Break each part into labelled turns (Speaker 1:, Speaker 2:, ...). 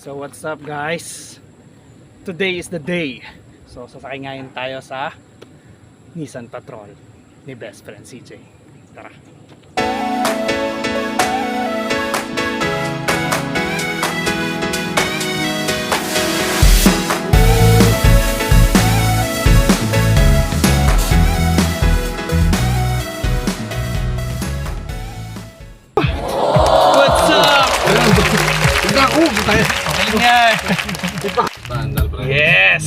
Speaker 1: So what's up guys? Today is the day. So sasakay ngayon tayo sa Nissan Patrol ni best friend CJ. Tara. What's up? Yes!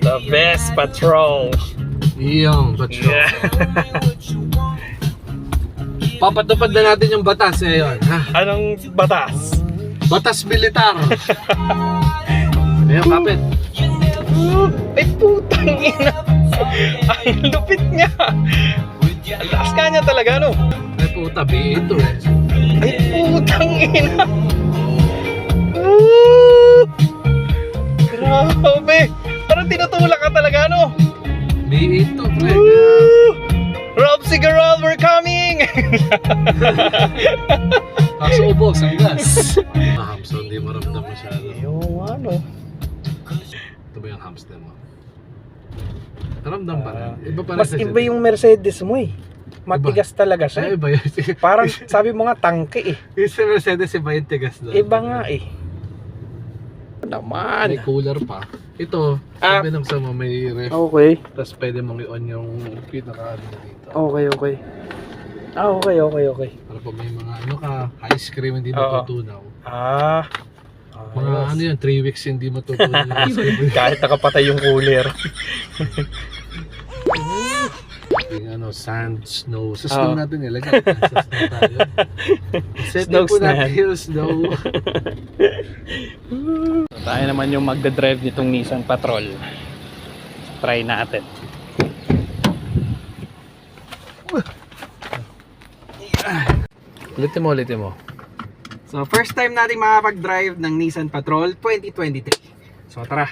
Speaker 1: The best patrol.
Speaker 2: Iyong patrol.
Speaker 1: Yeah.
Speaker 2: Papatupad na natin yung batas ngayon. Ha?
Speaker 1: Anong batas?
Speaker 2: Batas militar. Ayun, kapit.
Speaker 1: Ay putang ina. Ay lupit niya. Ang taas ka niya talaga no.
Speaker 2: Ay puta, B8 eh.
Speaker 1: Ay putang ina. Grabe. Parang tinutulak ka talaga no.
Speaker 2: B8 to, pre.
Speaker 1: Rob Sigaral, we're coming!
Speaker 2: Kaso ubos ang gas. So hindi maramdam masyado.
Speaker 1: Yung ano?
Speaker 2: Ito ba yung hamster mo? Naramdam pa rin. Iba pa rin
Speaker 1: Mas iba yung Mercedes mo eh. Matigas talaga siya.
Speaker 2: Ay, iba yun.
Speaker 1: Parang sabi mo nga tangke eh.
Speaker 2: Yung sa Mercedes, iba yung tigas doon.
Speaker 1: Iba nga eh. Naman.
Speaker 2: May cooler pa. Ito, sabi nung sa mo may ref.
Speaker 1: Okay.
Speaker 2: Tapos pwede mong i-on yung pinaka dito.
Speaker 1: Okay. Okay.
Speaker 2: Para pag may mga ano ka, ice cream hindi
Speaker 1: Oo.
Speaker 2: matutunaw.
Speaker 1: Ah.
Speaker 2: Mga ano yun, 3 weeks hindi matutunaw yung ice cream.
Speaker 1: Kahit nakapatay yung cooler.
Speaker 2: Yung ano, sand, snow. Sa snow
Speaker 1: Oo.
Speaker 2: natin ilagay. Sa snow tayo. Set
Speaker 1: Snow
Speaker 2: po natin
Speaker 1: snack.
Speaker 2: yung snow.
Speaker 1: Tayo naman yung magdadrive nitong Nissan Patrol. Try natin.
Speaker 2: Ulitin mo.
Speaker 1: So first time natin makapag-drive ng Nissan Patrol 2023. So tara.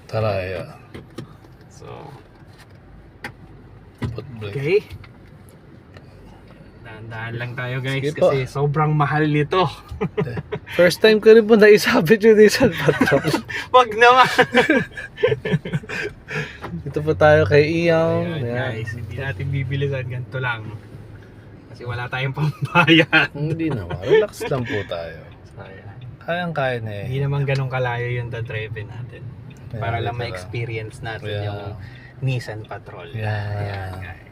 Speaker 2: Tara, yeah.
Speaker 1: So
Speaker 2: Put brake.
Speaker 1: okay. Dahan-dahan lang tayo guys
Speaker 2: Sige po.
Speaker 1: kasi sobrang mahal nito.
Speaker 2: First time ko rin po naisabit yung Nissan Patrol.
Speaker 1: Wag naman.
Speaker 2: Dito po tayo kay Iyong.
Speaker 1: Ayan,
Speaker 2: Ayan.
Speaker 1: guys, hindi natin bibilisan ganito lang. Kasi wala tayong pambayad.
Speaker 2: Hindi naman. Relax lang po tayo.
Speaker 1: Ayan.
Speaker 2: Kayang-kaya na eh.
Speaker 1: Hindi naman ganun kalayo yung drive natin. Para lang
Speaker 2: literal.
Speaker 1: ma-experience natin
Speaker 2: Yeah.
Speaker 1: yung Nissan Patrol.
Speaker 2: Yeah.
Speaker 1: Ayan, guys.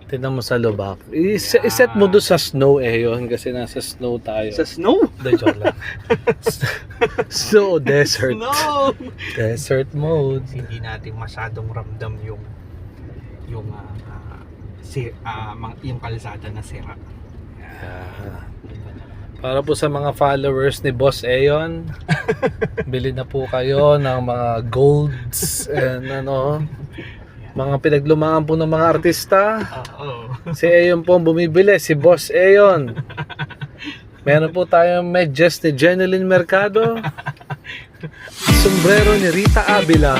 Speaker 2: Tignan mo sa lubak. Iset mo doon sa snow eh yun. Kasi nasa snow tayo.
Speaker 1: Sa snow?
Speaker 2: Hindi, joke lang. Snow, desert.
Speaker 1: Snow!
Speaker 2: Desert mode.
Speaker 1: Hindi natin masyadong ramdam yung yung kalsada na sira.
Speaker 2: Yeah. Para po sa mga followers ni Boss Aeon, bili na po kayo ng mga golds and ano, mga pinaglumaan po ng mga artista.
Speaker 1: Oo.
Speaker 2: Si Aeon po ang bumibili, si Boss Aeon. Meron po tayong medyas ni Jeneline Mercado, sombrero ni Rita Avila.